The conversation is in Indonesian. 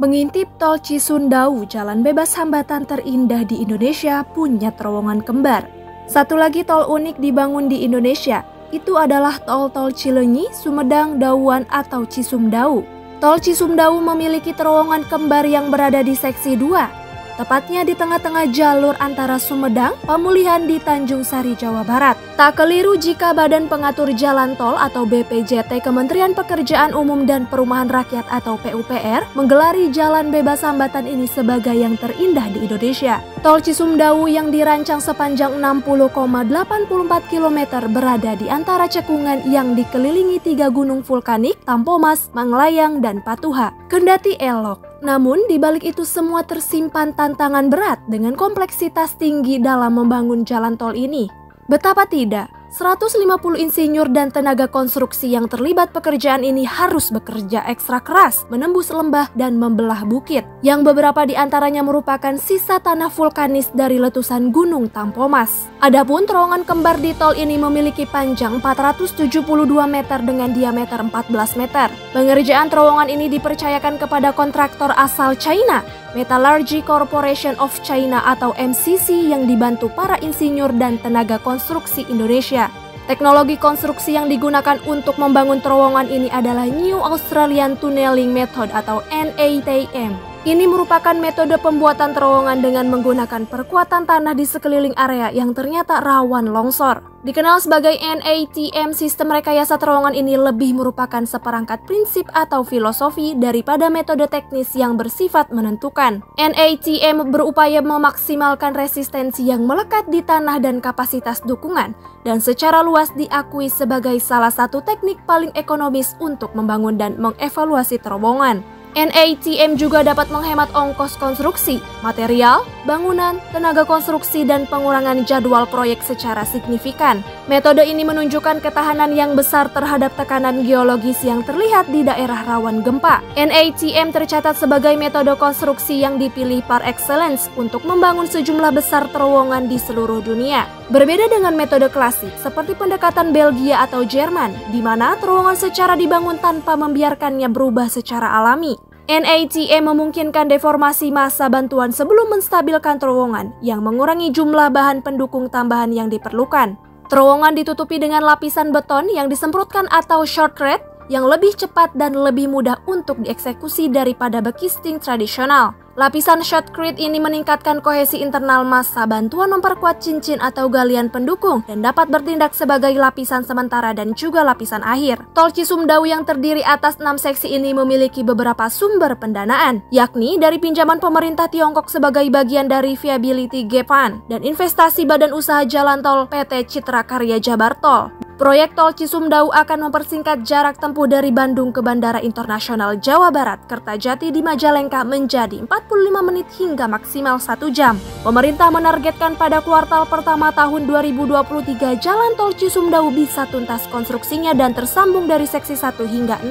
Mengintip Tol Cisumdawu, jalan bebas hambatan terindah di Indonesia, punya terowongan kembar. Satu lagi tol unik dibangun di Indonesia, itu adalah tol Cileunyi, Sumedang, Dauan atau Cisumdawu. Tol Cisumdawu memiliki terowongan kembar yang berada di seksi 2, tepatnya di tengah-tengah jalur antara Sumedang, Pamulihan di Tanjung Sari, Jawa Barat. Tak keliru jika Badan Pengatur Jalan Tol atau BPJT Kementerian Pekerjaan Umum dan Perumahan Rakyat atau PUPR menggelari jalan bebas hambatan ini sebagai yang terindah di Indonesia. Tol Cisumdawu yang dirancang sepanjang 60,84 km berada di antara cekungan yang dikelilingi 3 gunung vulkanik, Tampomas, Manglayang, dan Patuha. Kendati elok, namun di balik itu semua tersimpan tantangan berat dengan kompleksitas tinggi dalam membangun jalan tol ini. Betapa tidak, 150 insinyur dan tenaga konstruksi yang terlibat pekerjaan ini harus bekerja ekstra keras, menembus lembah dan membelah bukit, yang beberapa di antaranya merupakan sisa tanah vulkanis dari letusan Gunung Tampomas. Adapun terowongan kembar di tol ini memiliki panjang 472 meter dengan diameter 14 meter. Pengerjaan terowongan ini dipercayakan kepada kontraktor asal China, Metallurgy Corporation of China atau MCC, yang dibantu para insinyur dan tenaga konstruksi Indonesia. Teknologi konstruksi yang digunakan untuk membangun terowongan ini adalah New Australian Tunnelling Method atau NATM. Ini merupakan metode pembuatan terowongan dengan menggunakan perkuatan tanah di sekeliling area yang ternyata rawan longsor. Dikenal sebagai NATM, sistem rekayasa terowongan ini lebih merupakan seperangkat prinsip atau filosofi daripada metode teknis yang bersifat menentukan. NATM berupaya memaksimalkan resistensi yang melekat di tanah dan kapasitas dukungan, dan secara luas diakui sebagai salah satu teknik paling ekonomis untuk membangun dan mengevaluasi terowongan. NATM juga dapat menghemat ongkos konstruksi, material, bangunan, tenaga konstruksi, dan pengurangan jadwal proyek secara signifikan. Metode ini menunjukkan ketahanan yang besar terhadap tekanan geologis yang terlihat di daerah rawan gempa. NATM tercatat sebagai metode konstruksi yang dipilih par excellence untuk membangun sejumlah besar terowongan di seluruh dunia. Berbeda dengan metode klasik seperti pendekatan Belgia atau Jerman, di mana terowongan secara dibangun tanpa membiarkannya berubah secara alami. NATM memungkinkan deformasi massa bantuan sebelum menstabilkan terowongan yang mengurangi jumlah bahan pendukung tambahan yang diperlukan. Terowongan ditutupi dengan lapisan beton yang disemprotkan atau shotcrete yang lebih cepat dan lebih mudah untuk dieksekusi daripada bekisting tradisional. Lapisan shotcrete ini meningkatkan kohesi internal massa bantuan, memperkuat cincin atau galian pendukung, dan dapat bertindak sebagai lapisan sementara dan juga lapisan akhir. Tol Cisumdawu yang terdiri atas 6 seksi ini memiliki beberapa sumber pendanaan, yakni dari pinjaman pemerintah Tiongkok sebagai bagian dari Viability Gap Fund dan investasi Badan Usaha Jalan Tol PT Citra Karya Jabartol. Proyek Tol Cisumdawu akan mempersingkat jarak tempuh dari Bandung ke Bandara Internasional Jawa Barat Kertajati di Majalengka menjadi 45 menit hingga maksimal 1 jam. Pemerintah menargetkan pada kuartal pertama tahun 2023 Jalan Tol Cisumdawu bisa tuntas konstruksinya dan tersambung dari seksi 1 hingga 6.